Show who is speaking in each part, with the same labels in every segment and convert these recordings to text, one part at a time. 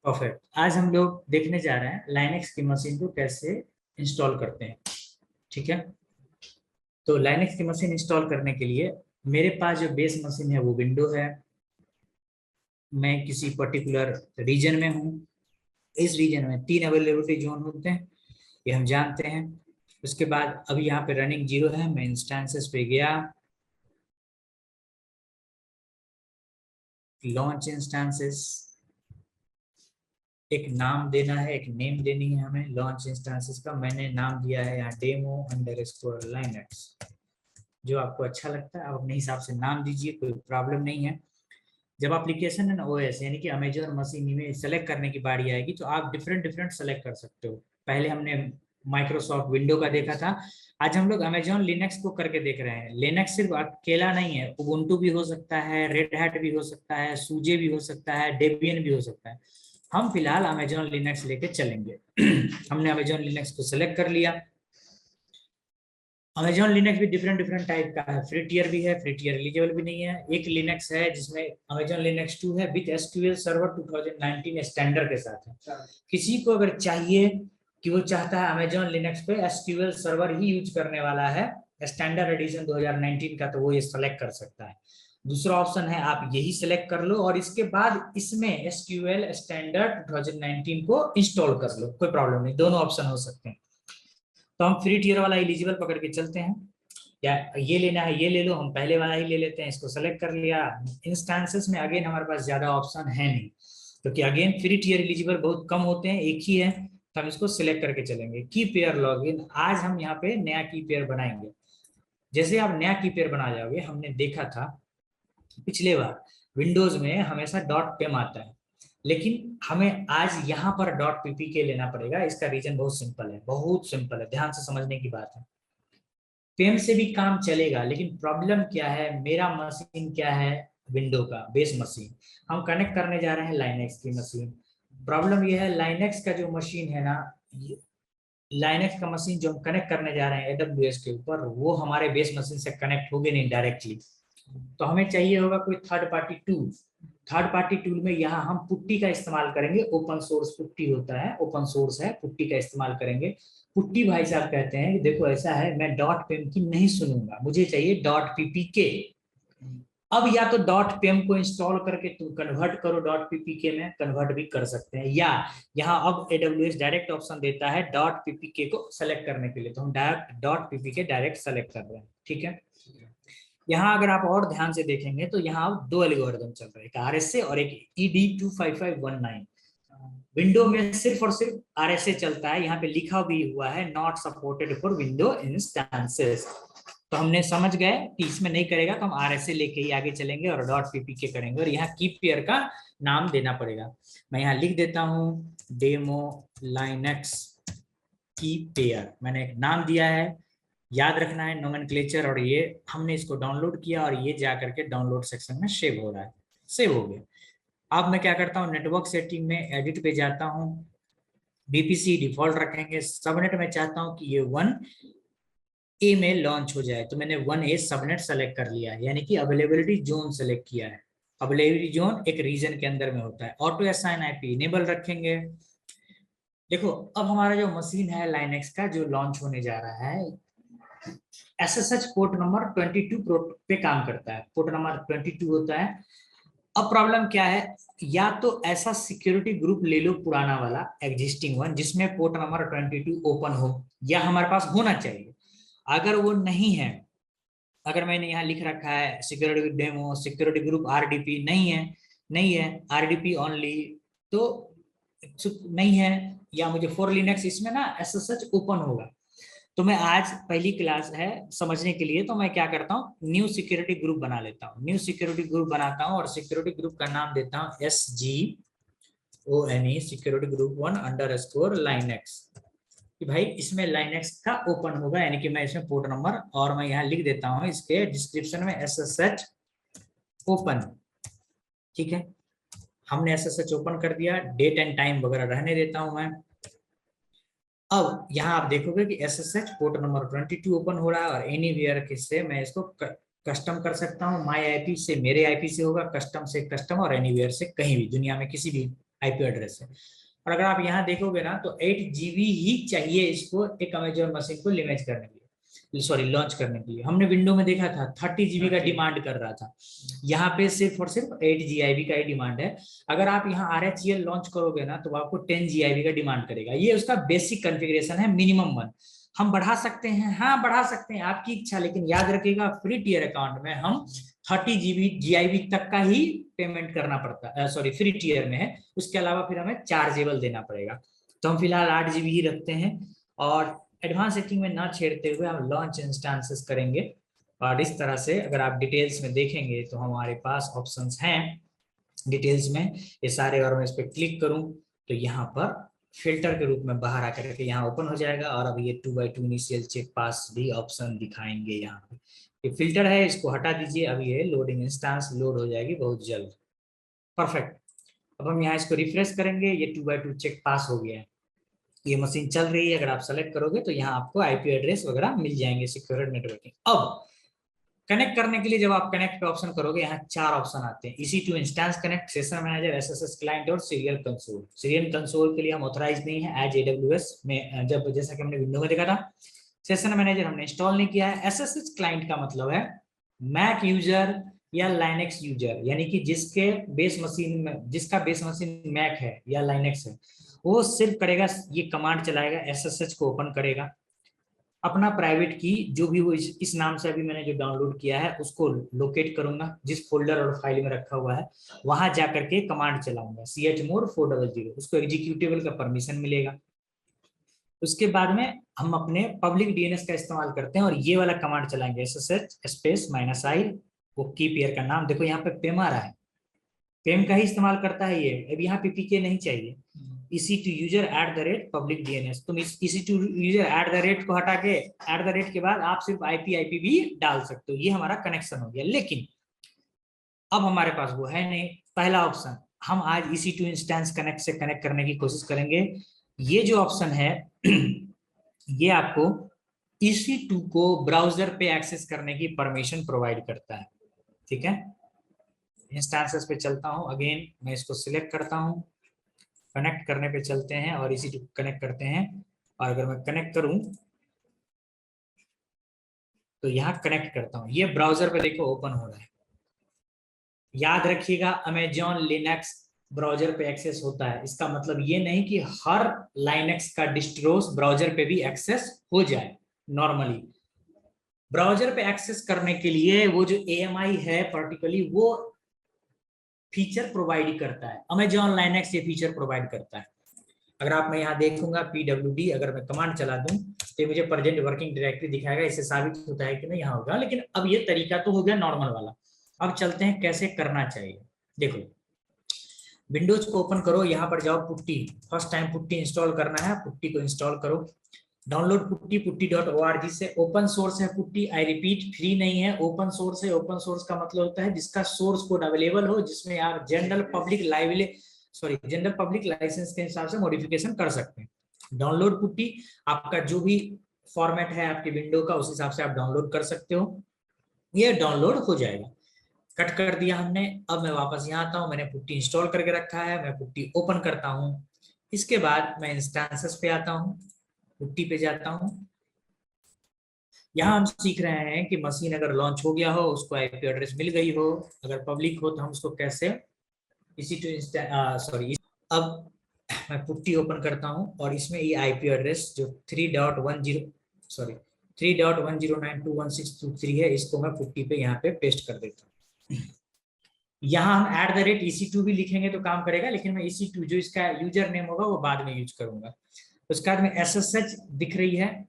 Speaker 1: Perfect. आज हम लोग देखने जा रहे हैं लाइनेक्स की मशीन को कैसे इंस्टॉल करते हैं। ठीक है, तो लाइनेक्स की मशीन इंस्टॉल करने के लिए मेरे पास जो बेस मशीन है वो विंडो है। मैं किसी पर्टिकुलर रीजन में हूँ। इस रीजन में 3 अवेलेबिलिटी जोन होते हैं, ये हम जानते हैं। उसके बाद अभी यहाँ पे रनिंग 0 है। मैं इंस्टेंसेस पे गया, लॉन्च इंस्टेंसेस, एक नाम देना है, एक नेम देनी है हमें लॉन्च इंस्टेंसेस का। मैंने नाम दिया है यहाँ डेमो अंडरस्कोर लाइनेक्स। जो आपको अच्छा लगता है आप अपने हिसाब से नाम दीजिए, कोई प्रॉब्लम नहीं है। जब एप्लीकेशन है ना ओएस यानी कि अमेजोन मशीन में सेलेक्ट करने की बारी आएगी तो आप डिफरेंट डिफरेंट सेलेक्ट कर सकते हो। पहले हमने माइक्रोसॉफ्ट विंडो का देखा था, आज हम लोग अमेजोन लिनक्स को करके देख रहे हैं। लिनक्स सिर्फ अकेला नहीं है, उबुंटू भी हो सकता है, रेड हैट भी हो सकता है, सूजे भी हो सकता है, डेबियन भी हो सकता है। हम फिलहाल अमेजोन लिनक्स लेके चलेंगे। हमने अमेजोन लिनक्स को सेलेक्ट कर लिया। अमेजोन लिनक्स भी डिफरेंट डिफरेंट टाइप का है, फ्री टियर भी है, फ्री टियर एलिजिबल भी नहीं है। एक लिनक्स है जिसमें अमेजोन लिनक्स 2 है विद एसक्यूएल सर्वर 2019 स्टैंडर्ड के साथ है। किसी को अगर चाहिए कि वो चाहता है अमेजोन लिनक्स पे एसक्यूएल सर्वर ही यूज करने वाला है स्टैंडर्ड एडिशन 2019 का, तो वो ये सेलेक्ट कर सकता है। दूसरा ऑप्शन है आप यही सेलेक्ट कर लो और इसके बाद इसमें एसक्यूएल स्टैंडर्ड 2019 को इंस्टॉल कर लो, कोई प्रॉब्लम नहीं, दोनों ऑप्शन हो सकते हैं। तो हम फ्री टियर वाला एलिजिबल पकड़ के चलते हैं, या ये लेना है ये ले लो, हम पहले वाला ही ले लेते हैं। इसको सेलेक्ट कर लिया। इंस्टेंसेस में अगेन हमारे पास ज्यादा ऑप्शन है नहीं, क्योंकि अगेन फ्री टियर एलिजिबल बहुत कम होते हैं, एक ही है, तो हम इसको सिलेक्ट करके चलेंगे। की पेयर लॉगिन, आज हम यहाँ पे नया की पेयर बनाएंगे। जैसे आप नया की पेयर बना जाओगे, हमने देखा था पिछले बार विंडोज में हमेशा डॉट पेम आता है, लेकिन हमें आज यहाँ पर डॉट पीपीके लेना पड़ेगा। इसका रीजन बहुत सिंपल है, बहुत सिंपल है, ध्यान से समझने की बात है। पेम से भी काम चलेगा, लेकिन प्रॉब्लम क्या है, मेरा मशीन क्या है, विंडो का बेस मशीन, हम कनेक्ट करने जा रहे हैं लाइनेक्स की मशीन। प्रॉब्लम यह है लाइनेक्स का जो मशीन है ना, लाइनेक्स का मशीन जो हम कनेक्ट करने जा रहे हैं एडब्ल्यूएस के ऊपर, वो हमारे बेस मशीन से कनेक्ट होगे नहीं डायरेक्टली। तो हमें चाहिए होगा कोई third party tool. Third party tool में यहाँ हम पुट्टी का इस्तेमाल करेंगे, ओपन सोर्स पुट्टी होता है, ओपन सोर्स है, पुट्टी का इस्तेमाल करेंगे। पुट्टी भाई साहब कहते हैं कि देखो ऐसा है, मैं डॉट पेम की नहीं सुनूंगा, मुझे चाहिए डॉट पीपीके। अब या तो डॉट पेम को इंस्टॉल करके तुम कन्वर्ट करो डॉट पीपीके में, कन्वर्ट भी कर सकते हैं, या यहाँ अब एडब्ल्यूएस डायरेक्ट ऑप्शन देता है डॉट पीपीके को सेलेक्ट करने के लिए, तो हम direct dot PPK direct select कर रहे हैं। ठीक है, यहाँ अगर आप और ध्यान से देखेंगे तो यहाँ दो एल्गोरिदम चल रहे हैं, एक आरएसए और एक ED25519। विंडो में सिर्फ और सिर्फ आरएसए चलता है, यहाँ पे लिखा भी हुआ है not supported for window instances. तो हमने समझ गए कि इसमें नहीं करेगा, तो हम आरएसए लेके ही आगे चलेंगे और डॉट पीपीके करेंगे, और यहाँ की पेयर का नाम देना पड़ेगा। मैं यहाँ लिख देता हूँ डेमो लाइनेक्स की पेयर, मैंने एक नाम दिया है, याद रखना है नोमेनक्लेचर। और ये हमने इसको डाउनलोड किया और ये जा करके डाउनलोड सेक्शन में सेव हो रहा है, सेव हो गया। अब मैं क्या करता हूँ, नेटवर्क सेटिंग में एडिट पे जाता हूँ, बीपीसी डिफॉल्ट रखेंगे, सबनेट में चाहता हूँ कि ये 1A में लॉन्च हो जाए, तो मैंने 1A सबनेट सेलेक्ट कर लिया है, यानी कि अवेलेबिलिटी जोन सेलेक्ट किया है। अवेलेबिलिटी जोन एक रीजन के अंदर में होता है। ऑटो असाइन आईपी इनेबल रखेंगे। देखो अब हमारा जो मशीन है लाइनेक्स का जो लॉन्च होने जा रहा है, SSH पोर्ट नंबर 22 पोर्ट पे काम करता है, पोर्ट नंबर 22 होता है। अब प्रॉब्लम क्या है, या तो ऐसा सिक्योरिटी ग्रुप ले लो पुराना वाला एग्जिस्टिंग वन जिसमें पोर्ट नंबर 22 ओपन हो, या हमारे पास होना चाहिए। अगर वो नहीं है, अगर मैंने यहाँ लिख रखा है security demo security group RDP, नहीं है RDP ओनली, तो नहीं है, या मुझे फॉर लिनक्स इसमें ना SSH ओपन होगा। तो मैं आज पहली क्लास है समझने के लिए, तो मैं क्या करता हूँ, न्यू सिक्योरिटी ग्रुप बना लेता हूँ, न्यू सिक्योरिटी ग्रुप बनाता हूँ और सिक्योरिटी ग्रुप का नाम देता हूँ SGONE सिक्योरिटी ग्रुप 1 _Linux, कि भाई इसमें लाइनेक्स का ओपन होगा, यानी कि मैं इसमें पोर्ट नंबर, और मैं यहाँ लिख देता हूँ इसके डिस्क्रिप्शन में SSH ओपन। ठीक है, हमने SSH ओपन कर दिया, डेट एंड टाइम वगैरह रहने देता हूँ मैं। अब यहाँ आप देखोगे कि SSH पोर्ट नंबर 22 ओपन हो रहा है, और एनीवेयर से मैं इसको कस्टम कर सकता हूँ। माई आईपी से मेरे आईपी से होगा, कस्टम से कस्टम, और एनीवेयर से कहीं भी दुनिया में किसी भी आईपी एड्रेस है। और अगर आप यहाँ देखोगे ना तो 8 GB ही चाहिए इसको एक अमेजोन मशीन को लिमेज करने के लिए, सॉरी लॉन्च करने के लिए। हमने विंडो में देखा था 30 GB का डिमांड कर रहा था, यहाँ पे सिर्फ और सिर्फ 8 GB का ही डिमांड है। अगर आप यहाँ RHEL लॉन्च करोगे ना तो आपको 10 GB का डिमांड करेगा। ये उसका बेसिक कॉन्फ़िगरेशन है, मिनिमम वन। हम बढ़ा सकते हैं, हाँ बढ़ा सकते हैं, आपकी इच्छा, लेकिन याद रखिएगा फ्री टियर अकाउंट में हम 30 GB तक का ही पेमेंट करना पड़ता है, सॉरी फ्री टियर में है, उसके अलावा फिर हमें चार्जेबल देना पड़ेगा। तो हम फिलहाल 8 GB ही रखते हैं और एडवांस सेटिंग में ना छेड़ते हुए हम लॉन्च इंस्टेंसेस करेंगे। और इस तरह से अगर आप डिटेल्स में देखेंगे तो हमारे पास ऑप्शंस हैं डिटेल्स में ये सारे, और मैं इस पर क्लिक करूं तो यहाँ पर फिल्टर के रूप में बाहर आकर के यहाँ ओपन हो जाएगा। और अब ये 2x2 इनिशियल चेक पास भी ऑप्शन दिखाएंगे यहाँ पे। ये फिल्टर है, इसको हटा दीजिए। अब ये लोडिंग इंस्टेंस लोड हो जाएगी बहुत जल्द। परफेक्ट। अब हम यहाँ इसको रिफ्रेश करेंगे, ये 2x2 चेक पास हो गया है, ये मशीन चल रही है। अगर आप सेलेक्ट करोगे तो यहाँ आपको आईपी एड्रेस वगैरह मिल जाएंगे, सिक्योर नेटवर्किंग। अब कनेक्ट करने के लिए जब आप कनेक्ट पे ऑप्शन करोगे, यहाँ 4 ऑप्शन आते हैं, EC2 instance connect, session manager, SSH client और सीरियल कंसोल। सीरियल कंसोल के लिए हम ऑथराइज नहीं है एज AWS में, जब जैसा कि हमने विंडो में देखा था। सेशन मैनेजर हमने इंस्टॉल नहीं किया है। SSH क्लाइंट का मतलब है मैक यूजर या लाइनेक्स यूजर, यानी कि जिसके बेस मशीन में, जिसका बेस मशीन मैक है या लाइनेक्स है, वो सिर्फ करेगा ये कमांड चलाएगा, SSH को ओपन करेगा, अपना प्राइवेट की जो भी वो इस नाम से अभी मैंने जो डाउनलोड किया है उसको लोकेट करूंगा, जिस फोल्डर और फाइल में रखा हुआ है वहां जाकर के कमांड चलाऊंगा chmod 400, उसको एग्जीक्यूटेबल का परमिशन मिलेगा। उसके बाद में हम अपने पब्लिक DNS का इस्तेमाल करते हैं और ये वाला कमांड चलाएंगे, SSH स्पेस -i, वो की पेयर का नाम देखो यहाँ पे पेम आ रहा है, पेम का ही इस्तेमाल करता है ये। अब यहाँ PPK नहीं चाहिए। EC2 यूजर @public DNS, तुम इस EC2 यूजर @ को हटा के @ के बाद आप सिर्फ IP भी डाल सकते हो। ये हमारा कनेक्शन हो गया। लेकिन अब हमारे पास वो है नहीं पहला ऑप्शन। हम आज EC2 इंस्टेंस कनेक्ट से कनेक्ट करने की कोशिश करेंगे। ये जो ऑप्शन है ये आपको EC2 को ब्राउजर पे एक्सेस करने की परमिशन प्रोवाइड करता है। ठीक है, इंस्टेंसेस पे चलता हूं, अगेन मैं इसको सिलेक्ट करता हूं, कनेक्ट करने पे चलते हैं और EC2 कनेक्ट करते हैं। और अगर मैं कनेक्ट करूं तो यहाँ कनेक्ट करता हूं, ये ब्राउजर पे देखो ओपन हो रहा है। याद रखिएगा अमेजॉन लिनक्स ब्राउजर पे एक्सेस होता है, इसका मतलब ये नहीं कि हर लाइनक्स का डिस्ट्रोस ब्राउजर पे भी एक्सेस हो जाए। नॉर्मली ब्राउजर पे एक्सेस करने के लिए वो जो AMI है पर्टिकुलरली वो फीचर प्रोवाइड करता है, अमेजॉन लाइनक्स ये फीचर प्रोवाइड करता है। अगर आप मैं यहाँ देखूंगा pwd, अगर मैं कमांड चला दूं तो मुझे प्रेजेंट वर्किंग डायरेक्टरी दिखाएगा, इससे साबित होता है कि नहीं यहाँ होगा। लेकिन अब ये तरीका तो हो गया नॉर्मल वाला। अब चलते हैं कैसे करना चाहिए। देखो विंडोज को ओपन करो, यहाँ पर जाओ putty, first time putty install करना है, पुट्टी को इंस्टॉल करो। डाउनलोड पुट्टी putty.org से, ओपन सोर्स है पुट्टी, आई रिपीट फ्री नहीं है, ओपन सोर्स है। ओपन सोर्स का मतलब होता है जिसका सोर्स कोड अवेलेबल हो, जिसमें आप जनरल पब्लिक लाइसेंस के हिसाब से मॉडिफिकेशन कर सकते हैं। डाउनलोड पुट्टी आपका जो भी फॉर्मेट है आपकी विंडो का, उस हिसाब से आप डाउनलोड कर सकते हो, ये डाउनलोड हो जाएगा। कट कर दिया हमने। अब मैं वापस यहाँ आता हूँ, मैंने पुट्टी इंस्टॉल करके रखा है, मैं पुट्टी ओपन करता हूँ। इसके बाद मैं इंस्टेंसेस पे आता हूँ, पुट्टी पे जाता हूँ। यहाँ हम सीख रहे हैं कि मशीन अगर लॉन्च हो गया हो, उसको आईपी एड्रेस मिल गई हो, अगर पब्लिक हो तो हम उसको कैसे अब मैं पुट्टी ओपन करता हूँ और इसमें ये आईपी एड्रेस जो 3.10.1092163 है, इसको मैं पुट्टी पे यहाँ पे पेस्ट कर देता हूँ। यहाँ हम @EC2 भी लिखेंगे तो काम करेगा, लेकिन मैं EC2 जो इसका यूजर नेम होगा वो बाद में यूज करूंगा। उसके बाद में SSH दिख रही है,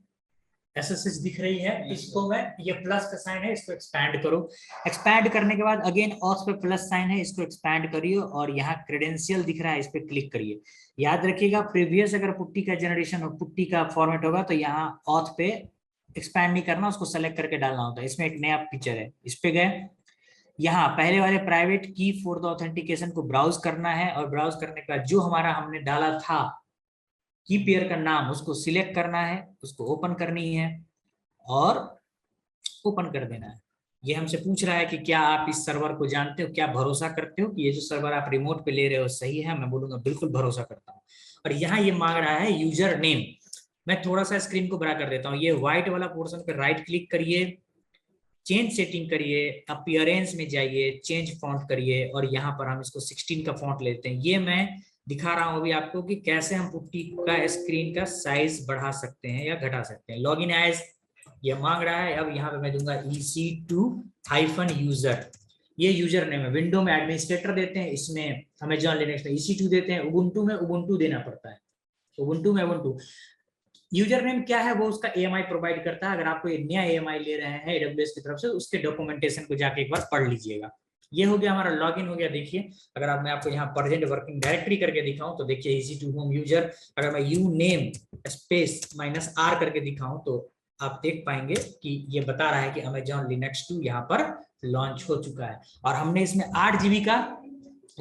Speaker 1: SSH दिख रही है, इसको मैं, ये प्लस का साइन है, इसको एक्सपैंड करो। एक्सपैंड करने के बाद अगेन ऑथ पे प्लस साइन है, इसको एक्सपैंड करिए और यहाँ क्रेडेंशियल दिख रहा है, इस पे क्लिक करिए। याद रखिएगा प्रीवियस अगर पुट्टी का जनरेशन और पुट्टी का फॉर्मेट होगा तो यहाँ ऑथ पे एक्सपैंड नहीं करना, उसको सेलेक्ट करके डालना होता है। इसमें एक नया फीचर है, इस पे गए, यहाँ पहले वाले प्राइवेट की फॉर द ऑथेंटिकेशन को ब्राउज करना है और ब्राउज करने के बाद जो हमारा हमने डाला था की पेयर का नाम, उसको सिलेक्ट करना है, उसको ओपन करनी है और ओपन कर देना है। ये हमसे पूछ रहा है कि क्या आप इस सर्वर को जानते हो, क्या भरोसा करते हो कि ये जो सर्वर आप रिमोट पे ले रहे हो सही है। मैं बोलूंगा बिल्कुल भरोसा करता हूँ। और यहाँ ये मांग रहा है यूजर नेम। मैं थोड़ा सा स्क्रीन को बड़ा कर देता हूँ। ये व्हाइट वाला पोर्शन पे राइट क्लिक करिए, चेंज सेटिंग करिए, अपीयरेंस में जाइए, चेंज फॉन्ट करिए और यहाँ पर हम इसको 16 का फॉन्ट लेते हैं। ये मैं दिखा रहा हूँ अभी आपको कि कैसे हम पुट्टी का स्क्रीन का साइज बढ़ा सकते हैं या घटा सकते हैं। लॉग इन एज ये मांग रहा है। अब यहाँ पे मैं दूंगा EC2-यूजर। ये यूजर नेम है। विंडो में एडमिनिस्ट्रेटर देते हैं, इसमें अमेजॉन लिनक्स में EC2 देते हैं, उबुंटू में उबुंटू देना पड़ता है। उबुंटू में उबुंटू यूजर नेम क्या है वो उसका AMI प्रोवाइड करता है। अगर आपको ये नया AMI ले रहे हैं AWS की तरफ से, उसके डॉक्यूमेंटेशन को जाके एक बार पढ़ लीजिएगा। ये हो गया हमारा लॉगिन हो गया। देखिए अगर आप मैं आपको यहाँ प्रेजेंट वर्किंग डायरेक्टरी करके दिखाऊं तो देखिए EC2 होम यूजर। अगर मैं यू नेम स्पेस -R करके दिखाऊं तो आप देख पाएंगे कि ये बता रहा है कि अमेजॉन लिनक्स 2 यहाँ पर लॉन्च हो चुका है। और हमने इसमें 8 GB का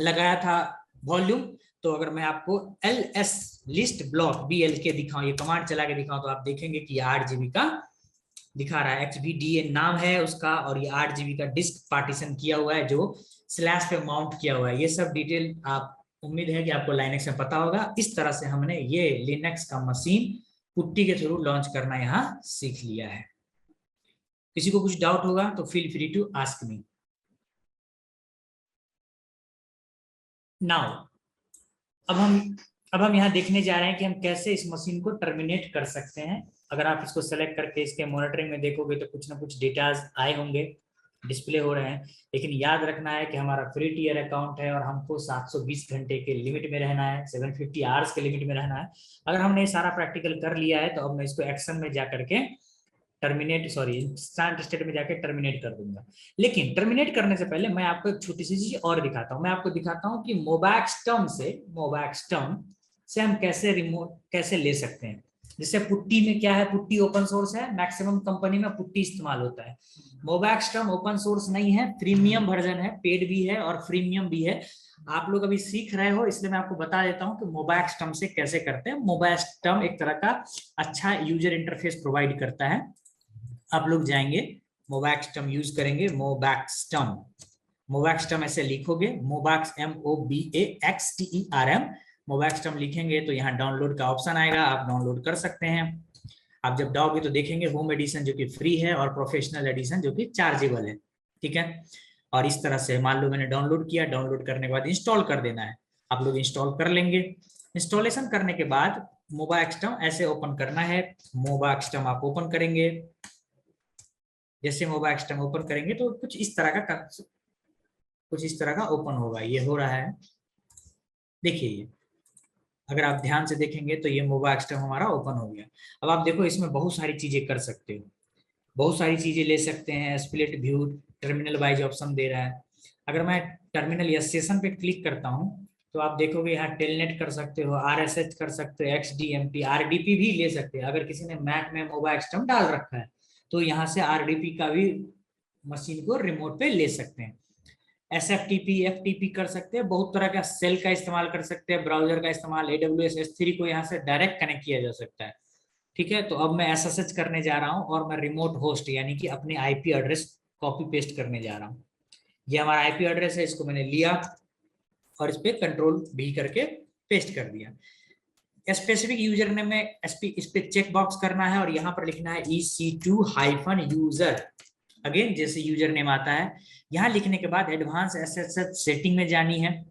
Speaker 1: लगाया था वॉल्यूम। तो अगर मैं आपको ls लिस्ट ब्लॉक BLK दिखाऊं, ये कमांड चला के दिखाऊं तो आप देखेंगे कि 8 GB का दिखा रहा है। XVDA नाम है उसका और ये 8 GB का डिस्क पार्टीशन किया हुआ है जो स्लैश पे माउंट किया हुआ है। ये सब डिटेल आप उम्मीद है कि आपको लाइनेक्स में पता होगा। इस तरह से हमने ये लिनक्स का मशीन पुट्टी के थ्रू लॉन्च करना यहाँ सीख लिया है। किसी को कुछ डाउट होगा तो feel free to ask me now. अब हम यहाँ देखने जा रहे हैं कि हम कैसे इस मशीन को टर्मिनेट कर सकते हैं। अगर आप इसको सेलेक्ट करके इसके मॉनिटरिंग में देखोगे तो कुछ ना कुछ डेटाज आए होंगे, डिस्प्ले हो रहे हैं। लेकिन याद रखना है कि हमारा फ्री टियर अकाउंट है और हमको 720 घंटे के लिमिट में रहना है, 750 आवर्स के लिमिट में रहना है। अगर हमने सारा प्रैक्टिकल कर लिया है तो अब मैं इसको एक्शन में जा करके स्टार्ट स्टेट में जाके टर्मिनेट कर दूंगा। लेकिन टर्मिनेट करने से पहले मैं आपको एक छोटी सी चीज और दिखाता हूं। मैं आपको दिखाता हूं कि मोबैक्सटर्म से हम कैसे ले सकते हैं। जैसे पुट्टी में क्या है, पुट्टी ओपन सोर्स है, मैक्सिमम कंपनी में पुट्टी इस्तेमाल होता है। मोबैक्सटर्म ओपन सोर्स नहीं है, प्रीमियम वर्जन है, पेड भी है और फ्रीमियम भी है। आप लोग अभी सीख रहे हो इसलिए मैं आपको बता देता हूं कि मोबैक्सटर्म से कैसे करते हैं। मोबैक्सटर्म एक तरह का अच्छा यूजर इंटरफेस प्रोवाइड करता है। आप लोग जाएंगे मोबैक्सटर्म यूज करेंगे, मोबैक्सटर्म ऐसे लिखोगे, मोबैक्स MOBAXTERM मोबैक्सटर्म लिखेंगे तो यहाँ डाउनलोड का ऑप्शन आएगा, आप डाउनलोड कर सकते हैं। आप जब डालोगे तो देखेंगे होम एडिशन जो कि फ्री है और प्रोफेशनल एडिशन जो कि चार्जेबल है। ठीक है। और इस तरह से मान लो मैंने डाउनलोड किया, डाउनलोड करने के बाद इंस्टॉल कर देना है। आप लोग इंस्टॉल कर लेंगे। इंस्टॉलेशन करने के बाद मोबैक्सटर्म ऐसे ओपन करना है। मोबैक्सटर्म आप ओपन करेंगे, जैसे मोबैक्सटर्म ओपन करेंगे तो कुछ इस तरह का ओपन होगा। ये हो रहा है, देखिए ये अगर आप ध्यान से देखेंगे तो ये मोबैक्सटर्म हमारा ओपन हो गया। अब आप देखो इसमें बहुत सारी चीजें कर सकते हो, बहुत सारी चीजें ले सकते हैं। Split view, terminal wise option दे रहा है। अगर मैं टर्मिनल या सेशन पे क्लिक करता हूँ तो आप देखोगे यहाँ टेलनेट कर सकते हो, RSH कर सकते हो, XDMP, RDP भी ले सकते हैं। अगर किसी ने मैक में मोबैक्सटर्म डाल रखा है तो यहाँ से RDP का भी मशीन को रिमोट पे ले सकते हैं। SFTP, FTP कर सकते हैं, बहुत तरह का सेल का इस्तेमाल कर सकते हैं, ब्राउजर का इस्तेमाल, AWS S3 को यहाँ से डायरेक्ट कनेक्ट किया जा सकता है। ठीक है। तो अब मैं SSH करने जा रहा हूँ और मैं रिमोट होस्ट यानी कि अपने IP एड्रेस कॉपी पेस्ट करने जा रहा हूँ। ये हमारा IP एड्रेस है, इसको मैंने लिया और इस पे कंट्रोल V करके पेस्ट कर दिया। स्पेसिफिक यूजर नेम में इस पे चेक बॉक्स करना है और यहाँ पर लिखना है EC2-यूजर। अगेन जैसे यूजर नेम आता है, यहाँ लिखने के बाद एडवांस SSH सेटिंग में जानी है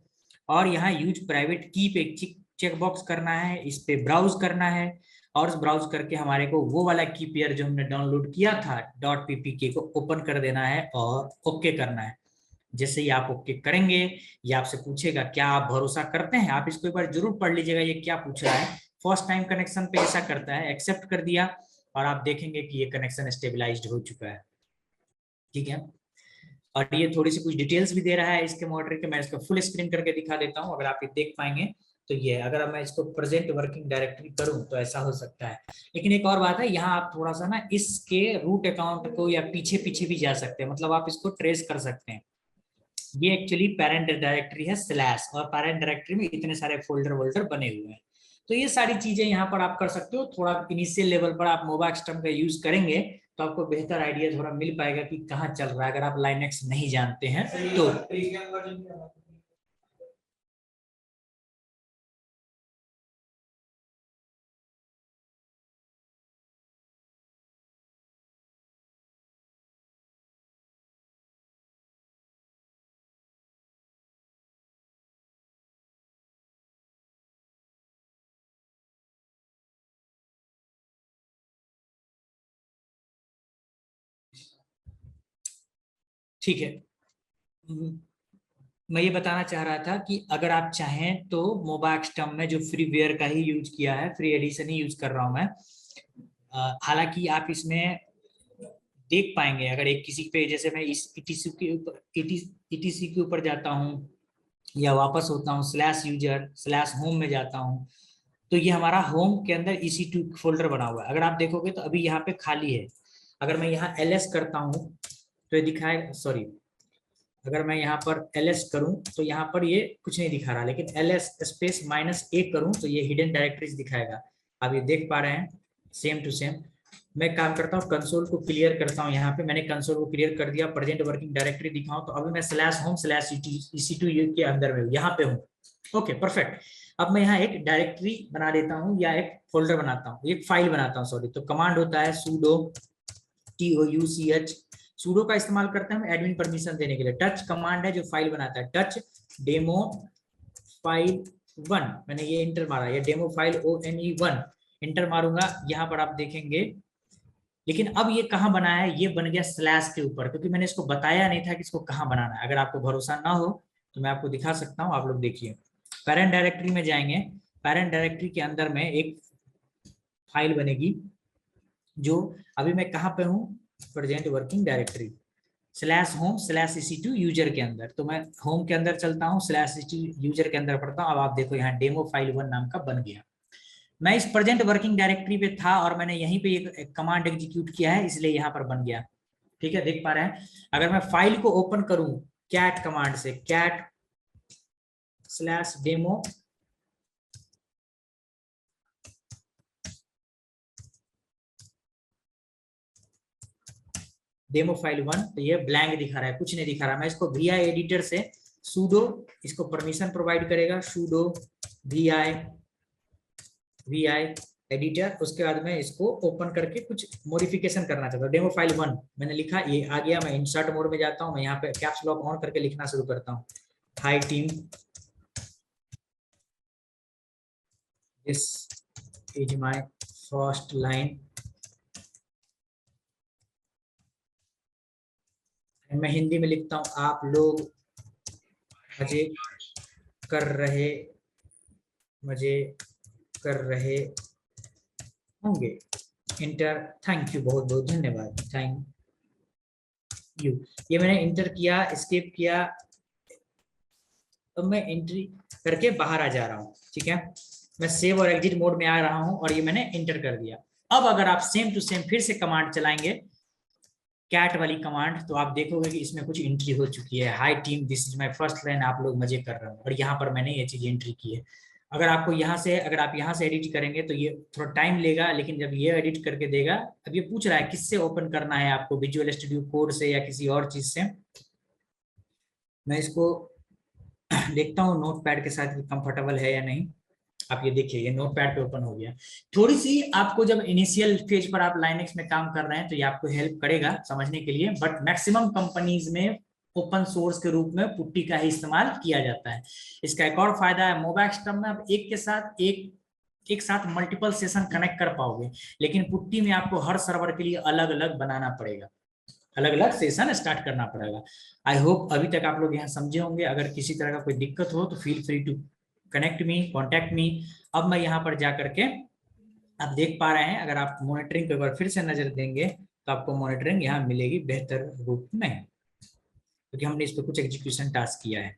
Speaker 1: और यहाँ यूज प्राइवेट की पे चेक बॉक्स करना है, इस पे ब्राउज करना है और ब्राउज करके हमारे को वो वाला की पेयर जो हमने डाउनलोड किया था .ppk को ओपन कर देना है और ओके करना है। जैसे ही आप ओके करेंगे ये आपसे पूछेगा क्या आप भरोसा करते हैं। आप इसको एक बार जरूर पढ़ लीजिएगा ये क्या पूछ रहा है। फर्स्ट टाइम कनेक्शन पे ऐसा करता है, एक्सेप्ट कर दिया और आप देखेंगे कि ये कनेक्शन स्टेबलाइज्ड हो चुका है। ठीक है। और ये थोड़ी सी कुछ डिटेल्स भी दे रहा है इसके मॉनिटरिंग के। मैं इसको फुल स्क्रीन करके दिखा देता हूँ, अगर आप ये देख पाएंगे तो ये अगर मैं इसको प्रेजेंट वर्किंग डायरेक्टरी करूं तो ऐसा हो सकता है। लेकिन एक और बात है, यहाँ आप थोड़ा सा ना इसके रूट अकाउंट को या पीछे पीछे भी जा सकते हैं, मतलब आप इसको ट्रेस कर सकते हैं। ये एक्चुअली पेरेंट डायरेक्टरी है स्लैश, और पेरेंट डायरेक्टरी में इतने सारे फोल्डर बने हुए हैं। तो ये सारी चीजें यहाँ पर आप कर सकते हो। थोड़ा इनिशियल लेवल पर आप मोबैक्सटर्म का यूज करेंगे तो आपको बेहतर आइडिया थोड़ा मिल पाएगा कि कहाँ चल रहा है, अगर आप लाइनेक्स नहीं जानते हैं तो। ठीक है, मैं ये बताना चाह रहा था कि अगर आप चाहें तो मोबाक्सटम में जो फ्रीवेयर का ही यूज किया है, फ्री एडिशन ही यूज कर रहा हूं मैं। हालांकि आप इसमें देख पाएंगे अगर एक किसी पे, जैसे मैं इस ईटीसी के ऊपर ईटीसी के ऊपर जाता हूँ या वापस होता हूँ स्लैश यूजर स्लैश होम में जाता हूँ, तो ये हमारा होम के अंदर EC2 फोल्डर बना हुआ है। अगर आप देखोगे तो अभी यहाँ पे खाली है। अगर मैं यहाँ ls करता हूँ तो ये दिखाएगा, सॉरी, अगर मैं यहाँ पर ls करूँ तो यहाँ पर ये कुछ नहीं दिखा रहा, लेकिन ls स्पेस -a करूँ तो ये हिडन डायरेक्टरीज दिखाएगा। आप ये देख पा रहे हैं, सेम टू सेम। मैं काम करता हूँ कंसोल को क्लियर करता हूँ, यहाँ पे मैंने कंसोल को क्लियर कर दिया, प्रेजेंट वर्किंग डायरेक्टरी दिखाऊं तो अभी मैं स्लैश होम स्लैश EC2 के अंदर में यहाँ पे हूँ। Okay perfect. अब मैं यहाँ एक डायरेक्टरी बना देता हूँ या एक फोल्डर बनाता हूँ, एक फाइल बनाता हूँ, सॉरी। तो कमांड होता है sudo touch। sudo का इस्तेमाल करते हैं हम एडमिन परमिशन देने के लिए। टच कमांड है जो फाइल बनाता है, टच डेमो फाइल 1, मैंने ये इंटर मारा, ये डेमो फाइल ONE1 इंटर मारूंगा, यहाँ पर आप देखेंगे। लेकिन अब ये कहाँ बना है, ये बन गया स्लैश के ऊपर, क्योंकि मैंने इसको बताया नहीं था कि इसको कहाँ बनाना है। अगर आपको भरोसा ना हो तो मैं आपको दिखा सकता हूँ, आप लोग देखिए। पेरेंट डायरेक्टरी में जाएंगे, पेरेंट डायरेक्टरी के अंदर में एक फाइल बनेगी, जो अभी मैं कहाँ पे हूँ, present working directory slash home slash EC2 user के अंदर। तो मैं होम के अंदर चलता हूँ, स्लैश EC2 यूजर के अंदर पढ़ता हूँ। अब आप देखो यहाँ डेमो फाइल 1 नाम का बन गया। मैं इस प्रेजेंट वर्किंग डायरेक्टरी पे था और मैंने यहीं पे एक कमांड एग्जीक्यूट किया है, इसलिए यहाँ पर बन गया। ठीक है, देख पा रहे हैं। अगर मैं फाइल को ओपन करूं कैट कमांड से, cat slash demo demo file 1, तो ये ब्लैंक दिखा रहा है, कुछ नहीं दिखा रहा। मैं इसको vi एडिटर से sudo, इसको परमिशन प्रोवाइड करेगा, sudo vi एडिटर। उसके बाद में इसको ओपन करके कुछ मॉडिफिकेशन करना चाहता हूँ। डेमो फाइल 1 मैंने लिखा, ये आ गया। मैं इंसर्ट मोड में जाता हूँ, मैं यहाँ पे कैप्स लॉक ऑन करके लिखना शुरू करता हूँ, hi team this is my first line. मैं हिंदी में लिखता हूँ, आप लोग मजे कर रहे होंगे, इंटर। थैंक यू, बहुत बहुत धन्यवाद, थैंक यू। ये मैंने इंटर किया, एस्केप किया। अब मैं एंट्री करके बाहर आ जा रहा हूँ। ठीक है, मैं सेव और एग्जिट मोड में आ रहा हूँ और ये मैंने इंटर कर दिया। अब अगर आप सेम टू सेम फिर से कमांड चलाएंगे, कैट वाली कमांड, तो आप देखोगे कि इसमें कुछ एंट्री हो चुकी है। Hi team this is my first line, आप लोग मजे कर रहे हो, और यहाँ पर मैंने ये चीज एंट्री की है। अगर आपको यहाँ से, अगर आप यहाँ से एडिट करेंगे तो ये थोड़ा टाइम लेगा, लेकिन जब ये एडिट करके देगा, अब ये पूछ रहा है किससे ओपन करना है आपको, विजुअल स्टूडियो कोड से या किसी और चीज से। मैं इसको देखता हूँ नोटपैड के साथ कंफर्टेबल है या नहीं। आप ये देखिए, ये नोटपैड पे ओपन हो गया। थोड़ी सी आपको जब इनिशियल फेज पर आप लाइनेक्स में काम कर रहे हैं तो ये आपको हेल्प करेगा समझने के लिए, बट मैक्सिमम कंपनीज में ओपन सोर्स के रूप में पुट्टी का ही इस्तेमाल किया जाता है। इसका एक और फायदा है, मोबैक्सटम में आप एक साथ मल्टीपल सेशन कनेक्ट कर पाओगे, लेकिन पुट्टी में आपको हर सर्वर के लिए अलग अलग बनाना पड़ेगा, अलग अलग सेशन स्टार्ट करना पड़ेगा। आई होप अभी तक आप लोग यहाँ समझे होंगे। अगर किसी तरह का कोई दिक्कत हो तो feel free to connect me, contact me. अब मैं यहाँ पर जा करके, आप देख पा रहे हैं, अगर आप मॉनिटरिंग पे एक बार फिर से नजर देंगे तो आपको मॉनिटरिंग यहाँ मिलेगी बेहतर रूप में, क्योंकि हमने इस पर कुछ एग्जीक्यूशन टास्क किया है।